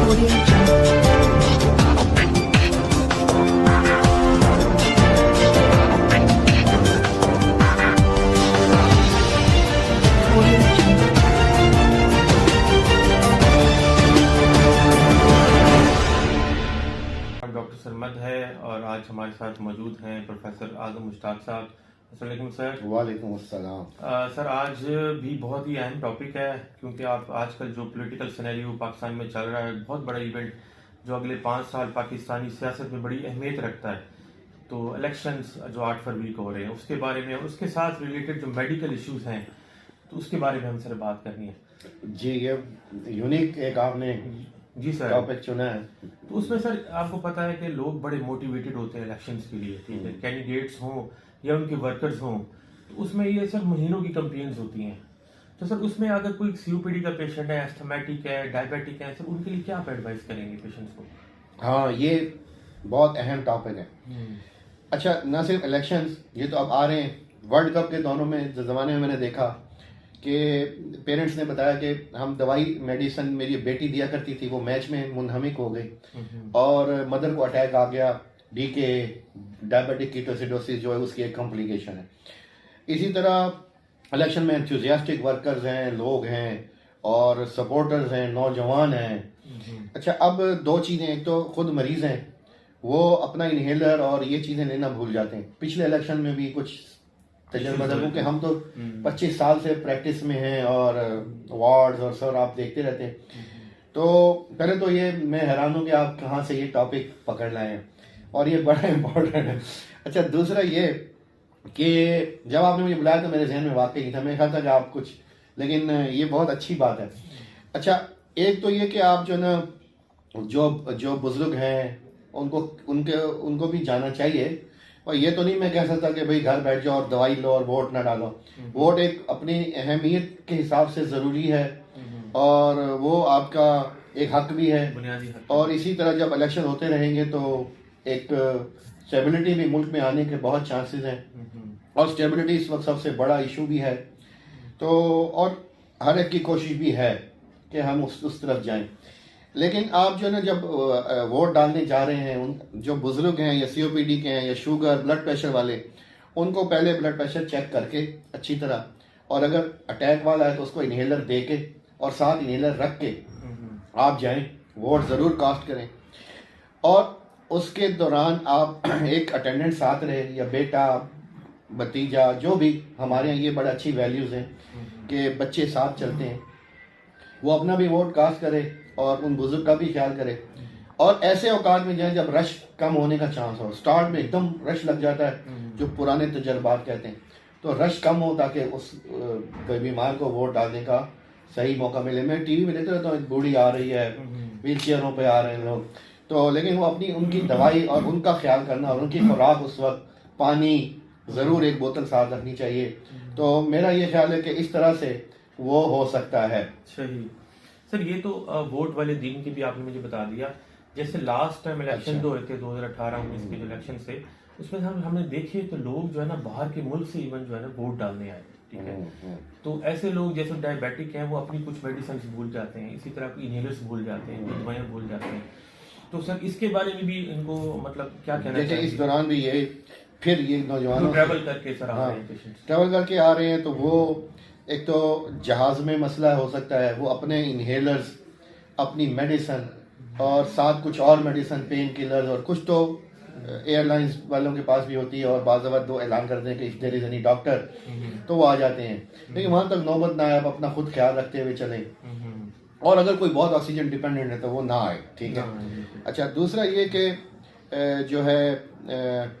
Doctor Sarmad है और आज हमारे साथ मौजूद हैं प्रोफेसर आजम मुश्ताक साहब। अस्सलाम वालेकुम सर। वालेकुम अस्सलाम। सर आज भी बहुत ही अहम टॉपिक है क्योंकि आप आजकल जो पॉलिटिकल सिनेरियो पाकिस्तान में चल रहा है, बहुत बड़ा इवेंट जो अगले 5 साल पाकिस्तानी सियासत में बड़ी अहमियत रखता है, तो इलेक्शंस जो 8 फरवरी को हो रहे हैं उसके बारे में और उसके साथ रिलेटेड जो मेडिकल इश्यूज हैं तो उसके बारे में हमसे बात करनी है। जी, ये यूनिक एक आपने जी सर टॉपिक चुना है। तो उसमें सर आपको पता है कि लोग बड़े मोटिवेटेड होते हैं इलेक्शंस के लिए, ठीक है, कैंडिडेट्स हों या उनके वर्कर्स हों, तो उसमें ये सर महीनों की कंपेन्स होती हैं। तो सर उसमें अगर कोई सीओपीडी का पेशेंट है, एस्थमेटिक है, डायबिटिक है, सर उनके लिए क्या आप एडवाइस करेंगे पेशेंट्स को? हाँ, ये बहुत अहम टॉपिक है। अच्छा, ना सिर्फ इलेक्शंस, ये तो अब आ रहे हैं। वर्ल्ड कप के दौरों में ज़माने में मैंने देखा कि पेरेंट्स ने बताया कि हम दवाई मेडिसिन मेरी बेटी दिया करती थी, वो मैच में मुनहमिक हो गई और मदर को अटैक आ गया, डीके, डायबिटिक कीटोसिडोसिस जो है उसकी एक कॉम्प्लिकेशन है। इसी तरह इलेक्शन में एंथुजियास्टिक वर्कर्स हैं, लोग हैं और सपोर्टर्स हैं, नौजवान हैं। अच्छा, अब दो चीज़ें, एक तो खुद मरीज़ हैं, वो अपना इनहेलर और ये चीज़ें लेना भूल जाते हैं। पिछले इलेक्शन में भी कुछ तजर्बा था क्योंकि हम तो 25 साल से प्रैक्टिस में हैं और वार्ड्स और सर आप देखते रहते हैं। तो पहले तो ये मैं हैरान हूँ कि आप कहाँ से ये टॉपिक पकड़ लाए हैं और ये बड़ा इम्पोर्टेंट है। अच्छा, दूसरा ये कि जब आपने मुझे बुलाया तो मेरे जहन में वाकई नहीं था, मैं कहा था कि आप कुछ, लेकिन ये बहुत अच्छी बात है। अच्छा, एक तो ये कि आप जो ना जो बुजुर्ग हैं उनको भी जाना चाहिए। और ये तो नहीं मैं कह सकता कि भाई घर बैठ जाओ और दवाई लो और वोट ना डालो। वोट एक अपनी अहमियत के हिसाब से ज़रूरी है और वो आपका एक हक भी है, बुनियादी हक। और इसी तरह जब इलेक्शन होते रहेंगे तो एक स्टेबिलिटी भी मुल्क में आने के बहुत चांसेस हैं और स्टेबिलिटी इस वक्त सबसे बड़ा इशू भी है। तो और हर एक की कोशिश भी है कि हम उस तरफ जाएं। लेकिन आप जो ना जब वोट डालने जा रहे हैं, उन जो बुजुर्ग हैं या सीओपीडी के हैं या शुगर ब्लड प्रेशर वाले, उनको पहले ब्लड प्रेशर चेक करके अच्छी तरह, और अगर अटैक वाला है तो उसको इनहेलर दे के और साथ इनहेलर रख के आप जाएं, वोट ज़रूर कास्ट करें। और उसके दौरान आप एक अटेंडेंट साथ रहे, या बेटा भतीजा जो भी, हमारे यहाँ ये बड़ा अच्छी वैल्यूज़ हैं कि बच्चे साथ चलते हैं, वो अपना भी वोट कास्ट करे और उन बुजुर्ग का भी ख्याल करे। और ऐसे औकात में जाए जब रश कम होने का चांस हो। स्टार्ट में एकदम रश लग जाता है, जो पुराने तजर्बात कहते हैं, तो रश कम हो ताकि उस कोई बीमार को वोट डालने का सही मौका मिले। मैं टीवी में देखते रहता हूँ, बूढ़ी आ रही है, व्हील चेयरों पर आ रहे हैं लोग, तो लेकिन वो अपनी उनकी दवाई और उनका ख्याल करना और उनकी खुराक, उस वक्त पानी ज़रूर एक बोतल साथ रखनी चाहिए। तो मेरा ये ख्याल है कि इस तरह से वो हो सकता है। सही सर, ये तो वोट वाले दिन की भी आपने मुझे बता दिया। जैसे लास्ट टाइम इलेक्शन जो हुए थे 2018-19 के जो इलेक्शन से, उसमें हमने देखे तो लोग जो है ना बाहर के मुल्क से इवन जो है ना वोट डालने आए, ठीक है। तो ऐसे लोग जैसे डायबिटिक हैं वो अपनी कुछ मेडिसिन भूल जाते हैं, इसी तरह इनहेलर्स भूल जाते हैं, कुछ दवाइयाँ भूल जाते हैं। तो सर इसके बारे में भी इनको मतलब क्या कहना चाहिए? इस दौरान भी ये फिर ये नौजवान ट्रैवल करके सर आ रहे हैं, ट्रैवल करके आ रहे हैं, तो वो एक तो जहाज में मसला हो सकता है, वो अपने इनहेलर्स, अपनी मेडिसिन और साथ कुछ और मेडिसिन, पेन किलर्स, और कुछ तो एयरलाइंस वालों के पास भी होती है और बाज़ वक्त वो ऐलान करते हैं कि if there is any doctor, तो वो आ जाते हैं। लेकिन वहाँ तक नौबत ना आए, आप अपना खुद ख्याल रखते हुए चलें। और अगर कोई बहुत ऑक्सीजन डिपेंडेंट है तो वो ना आए, ठीक है। अच्छा, दूसरा ये कि जो है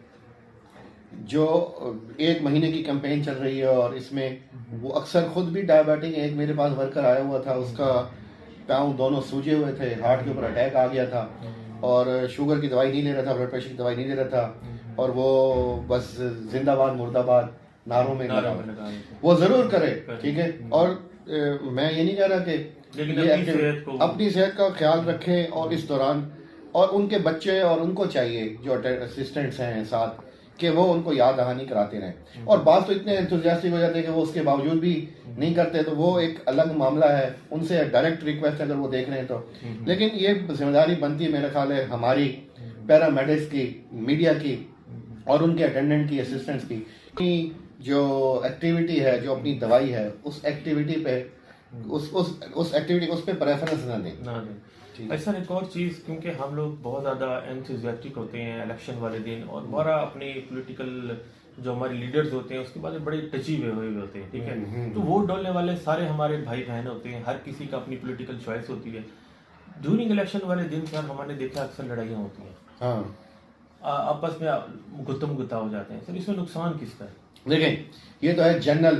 जो 1 महीने की कैंपेन चल रही है और इसमें वो अक्सर खुद भी डायबिटिक है। एक मेरे पास वर्कर आया हुआ था, उसका पाँव दोनों सूजे हुए थे, हार्ट के ऊपर अटैक आ गया था और शुगर की दवाई नहीं ले रहा था, ब्लड प्रेशर की दवाई नहीं ले रहा था, और वो बस जिंदाबाद मुर्दाबाद नारों में लगा। वो ज़रूर करे, ठीक है। और मैं ये नहीं कह रहा कि अपनी सेहत का ख्याल रखें और इस दौरान, और उनके बच्चे और उनको चाहिए जो असिस्टेंट्स हैं साथ, कि वो उनको याद दहानी कराते रहें। और बात तो इतने एंथुजियास्टिक हो जाते हैं कि वो उसके बावजूद भी नहीं करते, तो वो एक अलग मामला है, उनसे डायरेक्ट रिक्वेस्ट अगर वो देख रहे हैं तो। लेकिन ये जिम्मेदारी बनती है मेरा ख्याल है हमारी पैरामेडिक्स की, मीडिया की और उनके अटेंडेंट की, असिस्टेंट्स की, कि जो एक्टिविटी है, जो अपनी दवाई है, उस एक्टिविटी पे उस एक्टिविटी उस पे प्रेफरेंस ना दें। ऐसा एक और चीज़, क्योंकि हम लोग बहुत ज़्यादा एंथुजियास्टिक होते हैं इलेक्शन वाले दिन, और बड़ा अपने पॉलिटिकल जो हमारे लीडर्स होते हैं उसके बाद बड़े टची हुए होते हैं, ठीक है। तो वोट डालने वाले सारे हमारे भाई बहन होते हैं, हर किसी का अपनी पॉलिटिकल चॉइस होती है। ड्यूरिंग इलेक्शन वाले दिन सर हमने देखा अक्सर लड़ाइयाँ होती हैं, हाँ, आपस में गुत्तम गुत्ता हो जाते हैं। सर इसमें नुकसान किसका है? देखें, ये तो है जनरल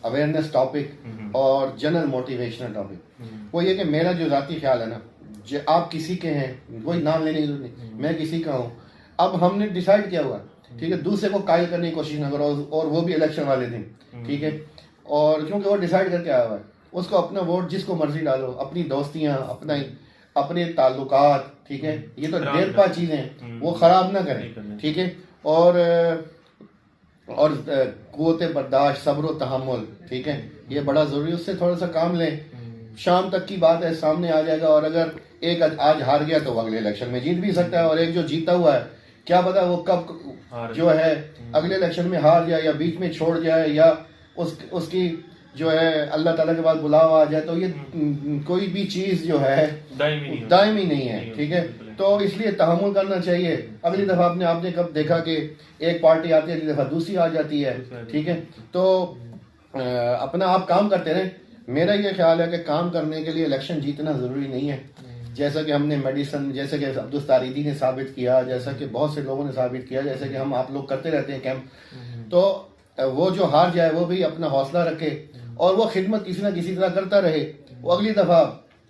अवेयरनेस टॉपिक और जनरल मोटिवेशनल टॉपिक। वो ये कि मेरा जो जाती ख्याल है ना, जो आप किसी के हैं, कोई नाम लेने की जरूरत नहीं, मैं किसी का हूँ, अब हमने डिसाइड किया हुआ, ठीक है, दूसरे को कायल करने की कोशिश ना करो, और वो भी इलेक्शन वाले दिन, ठीक है। और क्योंकि वो डिसाइड करके आया हुआ है, उसको अपना वोट जिसको मर्जी डालो, अपनी दोस्तियां, अपने ताल्लुकात, ठीक है, ये तो देरपा चीजें, वो खराब ना करें, ठीक है। और कुव्वत बर्दाश्त, सब्र तहम्मुल, ठीक है, ये बड़ा जरूरी, उससे थोड़ा सा काम लें। शाम तक की बात है, सामने आ जाएगा, और अगर एक आज हार गया तो अगले इलेक्शन में जीत भी सकता है, और एक जो जीता हुआ है क्या पता वो कब जो है अगले इलेक्शन में हार जाए, या बीच में छोड़ जाए, या उसकी जो है अल्लाह ताला के बाद बुलावा आ जाए। तो ये कोई भी चीज जो है दायमी नहीं है, ठीक है। तो इसलिए तहम्मुल करना चाहिए। अगली दफा आपने कब देखा कि एक पार्टी आती है, अगली दफा दूसरी आ जाती है, ठीक है। तो अपना आप काम करते रहें। मेरा ये ख्याल है कि काम करने के लिए इलेक्शन जीतना जरूरी नहीं है, जैसा कि हमने मेडिसन, जैसे कि अब्दुल तारीदी ने साबित किया, जैसा कि बहुत से लोगों ने साबित किया, जैसे कि हम आप लोग करते रहते हैं कैंप। तो वो जो हार जाए वो भी अपना हौसला रखे और वो खिदमत किसी ना किसी तरह करता रहे, वो अगली दफा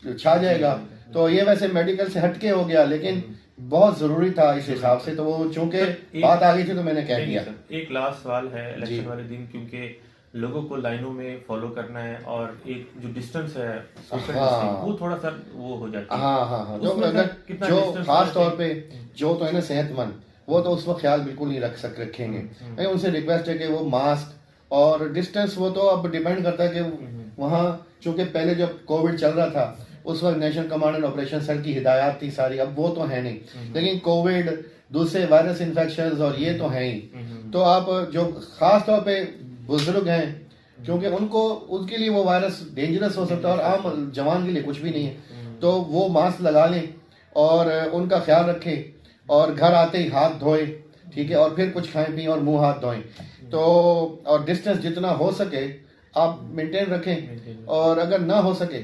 छा जाएगा। तो ये वैसे मेडिकल से हटके हो गया, लेकिन बहुत जरूरी था इस हिसाब से। तो वो चूंकि बात आ गई थी तो मैंने कह दिया। एक लास्ट सवाल है इलेक्शन वाले दिन, क्योंकि लोगों को लाइनों में फॉलो करना है, और एक जो डिस्टेंस है सोशल डिस्टेंस, वो थोड़ा सा वो हो जाता है। हाँ, जो खास तौर पे जो तो है ना सेहतमंद, वो तो उस वक्त ख्याल बिल्कुल नहीं रखेंगे। उनसे रिक्वेस्ट है कि वो मास्क और डिस्टेंस, वो तो अब डिपेंड करता है कि वहाँ, चूंकि पहले जब कोविड चल रहा था उस वक्त national command and operation cell की हिदायत थी सारी, अब वो तो है नहीं। लेकिन कोविड, दूसरे वायरस इन्फेक्शन और ये तो है ही। तो आप जो खास तौर पे बुजुर्ग हैं, क्योंकि उनके लिए वो वायरस डेंजरस हो सकता है, और आम जवान के लिए कुछ भी नहीं है, तो वो मास्क लगा लें और उनका ख्याल रखें, और घर आते ही हाथ धोए, ठीक है, और फिर कुछ खाएं पिए और मुंह हाथ धोएं। तो और डिस्टेंस जितना हो सके आप मेंटेन रखें, और अगर ना हो सके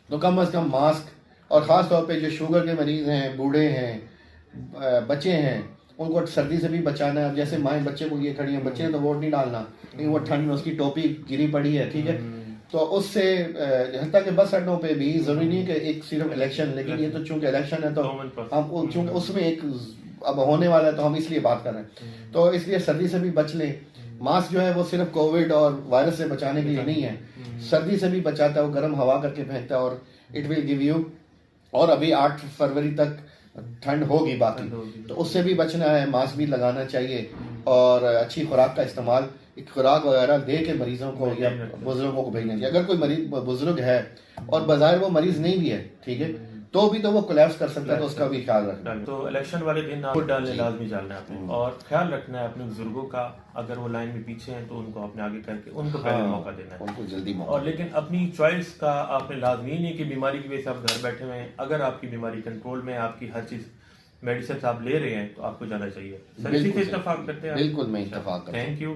तो कम से कम मास्क, और ख़ास तौर पे जो शुगर के मरीज़ हैं, बूढ़े हैं, बच्चे हैं, उनको सर्दी से भी बचाना है। जैसे माएँ बच्चे को लिए खड़ी हैं, बच्चे ने तो वोट नहीं डालना, लेकिन वो ठंड में उसकी टोपी गिरी पड़ी है, ठीक है। तो उससे हत्ता के बस अड्डों पे भी ज़रूरी नहीं है कि एक सिर्फ इलेक्शन, लेकिन ये तो चूंकि इलेक्शन है तो हम चूंकि उसमें एक अब होने वाला है, तो हम इसलिए बात कर रहे हैं। तो इसलिए सर्दी से भी बच लें। मास्क जो है वो सिर्फ कोविड और वायरस से बचाने के लिए नहीं है, सर्दी से भी बचाता है, वो गर्म हवा करके फेंकता है, और इट विल गिव यू। और अभी 8 फरवरी तक ठंड होगी बाकी, तो उससे भी बचना है, मास्क भी लगाना चाहिए, और अच्छी खुराक का इस्तेमाल, खुराक वगैरह दे के मरीजों को या बुजुर्गों को भेजना चाहिए। अगर कोई मरीज बुजुर्ग है और बाजार वो मरीज नहीं भी है, ठीक है, तो भी तो वो कोलैप्स कर सकता है, तो उसका भी ख्याल रखना। तो इलेक्शन वाले दिन वोट डालने लाजमी जाना है आपने, और ख्याल रखना है अपने बुजुर्गों का। अगर वो लाइन में पीछे हैं तो उनको अपने आगे करके उनको पहले मौका देना है, उनको जल्दी मौका। और लेकिन अपनी चॉइस का आपने लाजमी नहीं कि बीमारी की वजह से आप घर बैठे हुए हैं, अगर आपकी बीमारी कंट्रोल में, आपकी हर चीज मेडिसिन आप ले रहे हैं, तो आपको जाना चाहिए। सर इसी से इत्तेफाक करते हैं। बिल्कुल मैं इत्तेफाक करता हूं। Thank you.